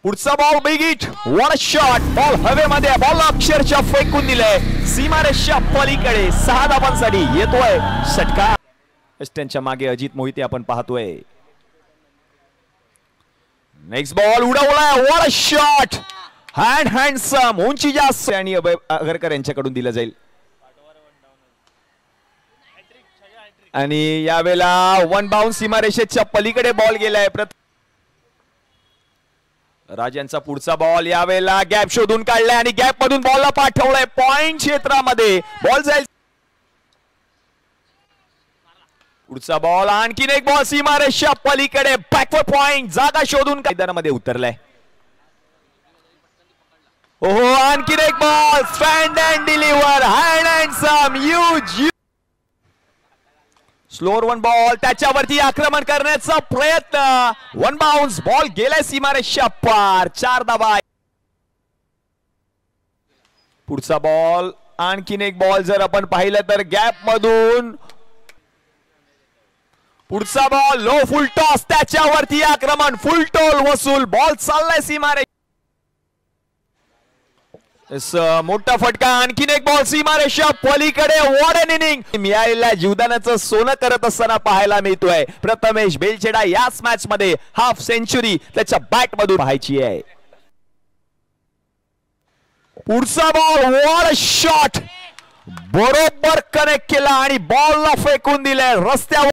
पुढचा ball big hit, what a shot. Ball हवेमध्ये, ball अक्षरशः फेकून दिलाय सीमारेषेच्या पलीकडे. 6 धावांसाठी येतोय षटकार. त्यांच्या मागे अजित मोहिते आपण पाहतोय. नेक्स्ट बॉल उडवलाय, व्हाट अ शॉट. हँडसम, उंची जास्त आणि अभय आगरकर यांच्याकडून दिलं जाईल. आणि यावेळेला वन बाउंस सीमारेषेच्या पलीकडे बॉल गेलाय. राज यांचा पुढचा बॉल यावेळेला गॅप शोधून काढलाय आणि गॅप मधून बॉलला पाठवलाय पॉइंट क्षेत्रामध्ये. बॉल जाईल. पुढचा बॉल, आणखीन एक बॉल सीमारेषेच्या पलीकडे, बॅकवर्ड पॉइंट, जागा शोधून मैदानामध्ये उतरलाय. ओहो, आणखीन एक ball, stand and deliver, handsome, huge. Slower one ball, त्याच्यावरती आक्रमण करण्याचा प्रयत्न. वन बाउन्स, बॉल गेलाय सीमारेषेच्या पार. 4 धावा. पुढचा बॉल, आणखीन एक बॉल जर आपण पाहिलं तर गॅप मधून. पुढचा बॉल, लो फुल टॉस, त्याच्यावरती आक्रमण, फुल टोल वसूल. बॉल चाललाय सीमारेषे. मोठा फटका, आणखीन एक बॉल सीमारेषा पलीकडे. What an inning. मिळालेल्या जीवदानाचं सोनं करत असताना पाहायला मिळतोय प्रथमेश बेलछेडा. याच मॅच मध्ये हाफ सेंचुरी त्याच्या बॅट मधून पाहायची आहे. पुढचा बॉल, व्हाट अ शॉट. बरोबर कनेक्ट केला आणि बॉलला फेकून दिलाय रस्त्यावर.